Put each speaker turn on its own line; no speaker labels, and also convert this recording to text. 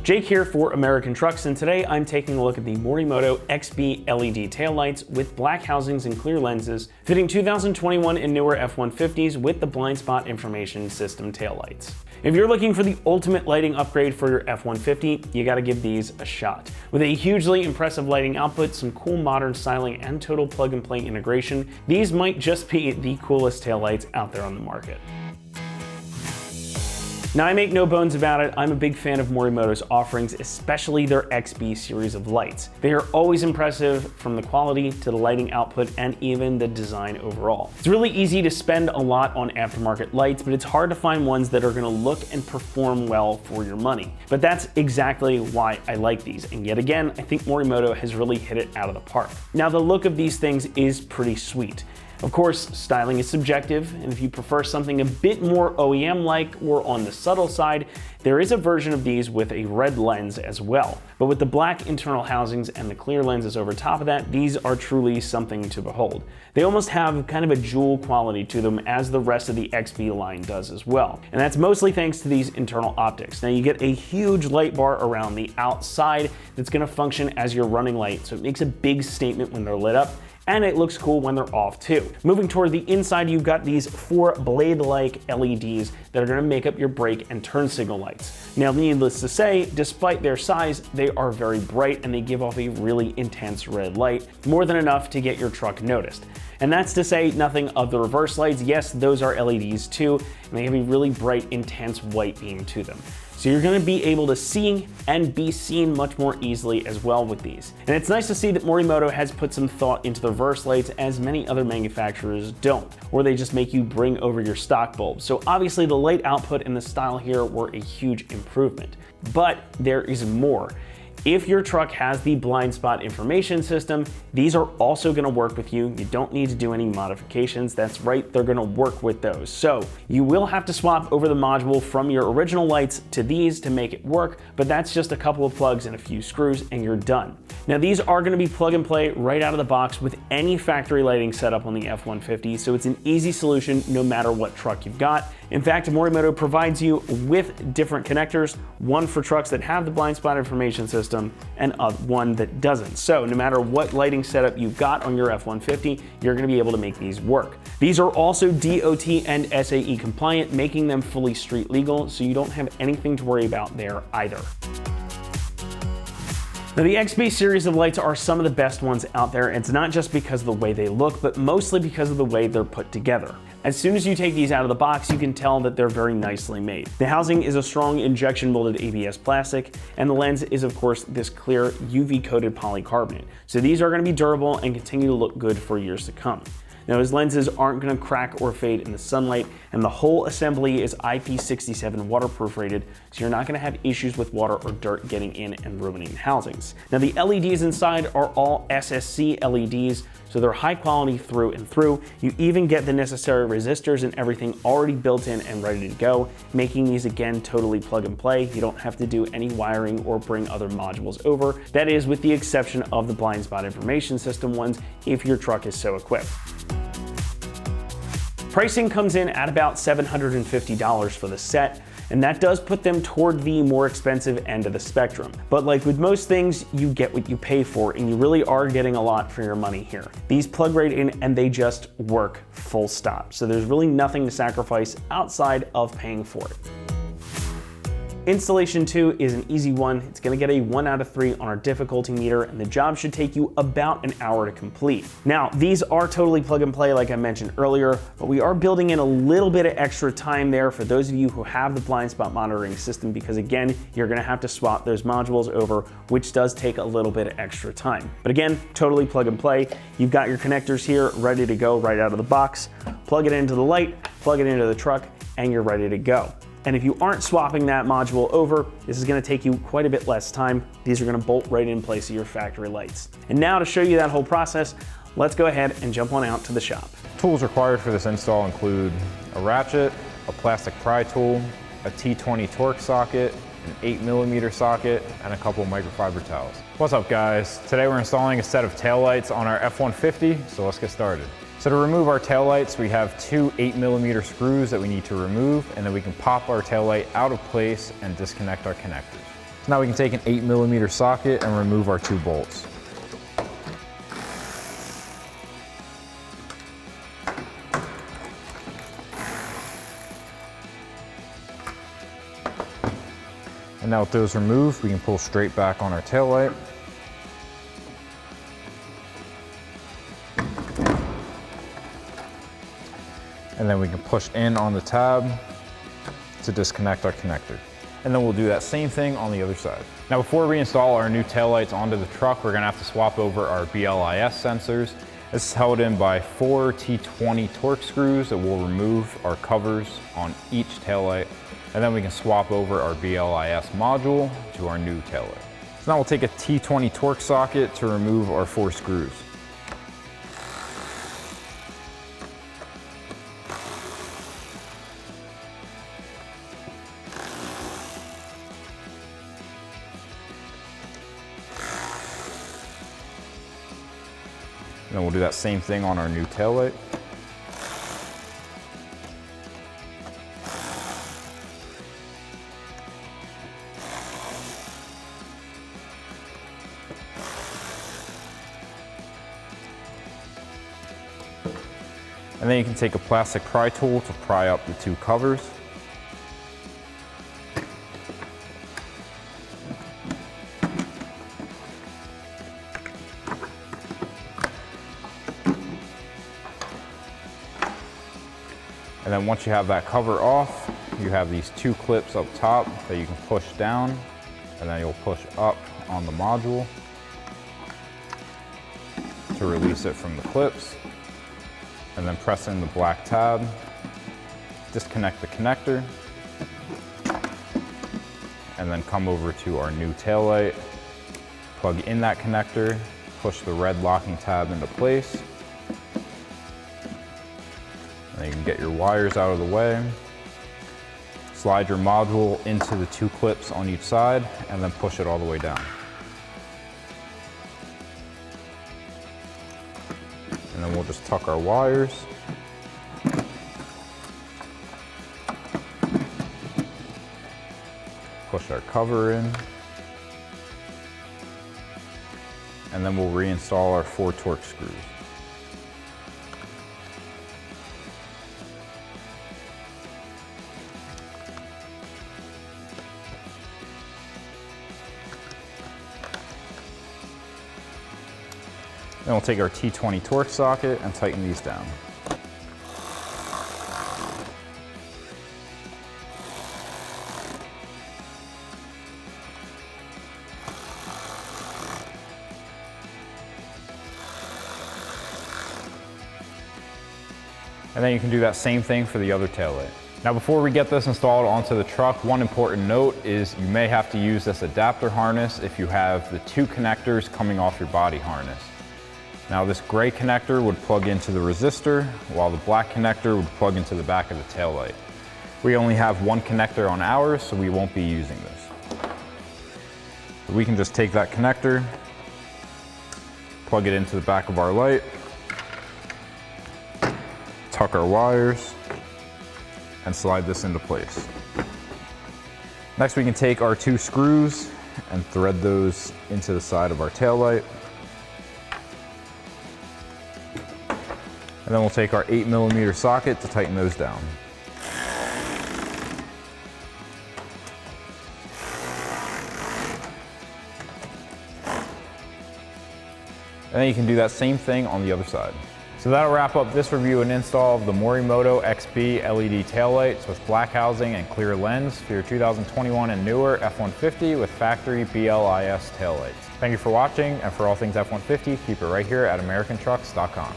Jake here for American Trucks, and today I'm taking a look at the Morimoto XB LED taillights with black housings and clear lenses, fitting 2021 and newer F-150s with the blind spot information system taillights. If you're looking for the ultimate lighting upgrade for your F-150, you gotta give these a shot. With a hugely impressive lighting output, some cool modern styling, and total plug-and-play integration, these might just be the coolest taillights out there on the market. Now, I make no bones about it, I'm a big fan of Morimoto's offerings, especially their XB series of lights. They are always impressive, from the quality to the lighting output and even the design overall. It's really easy to spend a lot on aftermarket lights, but it's hard to find ones that are gonna look and perform well for your money. But that's exactly why I like these, and yet again, I think Morimoto has really hit it out of the park. Now, the look of these things is pretty sweet. Of course, styling is subjective, and if you prefer something a bit more OEM-like or on the subtle side, there is a version of these with a red lens as well. But with the black internal housings and the clear lenses over top of that, these are truly something to behold. They almost have kind of a jewel quality to them, as the rest of the XB line does as well. And that's mostly thanks to these internal optics. Now, you get a huge light bar around the outside that's gonna function as your running light, so it makes a big statement when they're lit up, and it looks cool when they're off too. Moving toward the inside, you've got these 4 blade-like LEDs that are gonna make up your brake and turn signal lights. Now, needless to say, despite their size, they are very bright and they give off a really intense red light, more than enough to get your truck noticed. And that's to say nothing of the reverse lights. Yes, those are LEDs too, and they have a really bright, intense white beam to them. So you're gonna be able to see and be seen much more easily as well with these. And it's nice to see that Morimoto has put some thought into the reverse lights, as many other manufacturers don't, or they just make you bring over your stock bulbs. So obviously the light output and the style here were a huge improvement. But there is more. If your truck has the blind spot information system, these are also gonna work with you. You don't need to do any modifications. That's right, they're gonna work with those. So you will have to swap over the module from your original lights to these to make it work, but that's just a couple of plugs and a few screws and you're done. Now, these are gonna be plug and play right out of the box with any factory lighting setup on the F-150, so it's an easy solution no matter what truck you've got. In fact, Morimoto provides you with different connectors, one for trucks that have the blind spot information system and one that doesn't. So no matter what lighting setup you've got on your F-150, you're gonna be able to make these work. These are also DOT and SAE compliant, making them fully street legal, so you don't have anything to worry about there either. Now, the XB series of lights are some of the best ones out there. It's not just because of the way they look, but mostly because of the way they're put together. As soon as you take these out of the box, you can tell that they're very nicely made. The housing is a strong injection molded ABS plastic, and the lens is of course this clear UV coated polycarbonate. So these are gonna be durable and continue to look good for years to come. Now, those lenses aren't gonna crack or fade in the sunlight, and the whole assembly is IP67 waterproof rated, so you're not gonna have issues with water or dirt getting in and ruining housings. Now, the LEDs inside are all SSC LEDs, so they're high quality through and through. You even get the necessary resistors and everything already built in and ready to go, making these again totally plug and play. You don't have to do any wiring or bring other modules over. That is with the exception of the blind spot information system ones, if your truck is so equipped. Pricing comes in at about $750 for the set, and that does put them toward the more expensive end of the spectrum. But like with most things, you get what you pay for, and you really are getting a lot for your money here. These plug right in and they just work, full stop. So there's really nothing to sacrifice outside of paying for it. Installation 2 is an easy one. It's gonna get a 1 out of 3 on our difficulty meter, and the job should take you about an hour to complete. Now, these are totally plug and play like I mentioned earlier, but we are building in a little bit of extra time there for those of you who have the blind spot monitoring system, because again, you're gonna have to swap those modules over, which does take a little bit of extra time. But again, totally plug and play. You've got your connectors here ready to go right out of the box. Plug it into the light, plug it into the truck, and you're ready to go. And if you aren't swapping that module over, this is gonna take you quite a bit less time. These are gonna bolt right in place of your factory lights. And now to show you that whole process, let's go ahead and jump on out to the shop.
Tools required for this install include a ratchet, a plastic pry tool, a T20 Torx socket, an 8mm socket, and a couple microfiber towels. What's up guys? Today we're installing a set of taillights on our F-150, so let's get started. So to remove our taillights, we have 2 8mm screws that we need to remove, and then we can pop our taillight out of place and disconnect our connectors. So now we can take an 8mm socket and remove our 2 bolts. And now with those removed, we can pull straight back on our taillight. And then we can push in on the tab to disconnect our connector. And then we'll do that same thing on the other side. Now before we install our new taillights onto the truck, we're gonna have to swap over our BLIS sensors. This is held in by 4 T20 Torx screws that will remove our covers on each taillight. And then we can swap over our BLIS module to our new taillight. So now we'll take a T20 Torx socket to remove our 4 screws. And then we'll do that same thing on our new taillight. And then you can take a plastic pry tool to pry up the 2 covers. And then once you have that cover off, you have these 2 clips up top that you can push down, and then you'll push up on the module to release it from the clips. And then press in the black tab, disconnect the connector, and then come over to our new taillight, plug in that connector, push the red locking tab into place. And then you can get your wires out of the way, slide your module into the 2 clips on each side, and then push it all the way down. And then we'll just tuck our wires. Push our cover in. And then we'll reinstall our 4 Torx screws. Then we'll take our T20 Torx socket and tighten these down. And then you can do that same thing for the other taillight. Now before we get this installed onto the truck, one important note is you may have to use this adapter harness if you have the 2 connectors coming off your body harness. Now this gray connector would plug into the resistor, while the black connector would plug into the back of the taillight. We only have 1 connector on ours, so we won't be using this. So we can just take that connector, plug it into the back of our light, tuck our wires, and slide this into place. Next we can take our 2 screws and thread those into the side of our taillight. And then we'll take our 8mm socket to tighten those down. And then you can do that same thing on the other side. So that'll wrap up this review and install of the Morimoto XB LED taillights with black housing and clear lens for your 2021 and newer F-150 with factory BLIS taillights. Thank you for watching, and for all things F-150, keep it right here at AmericanTrucks.com.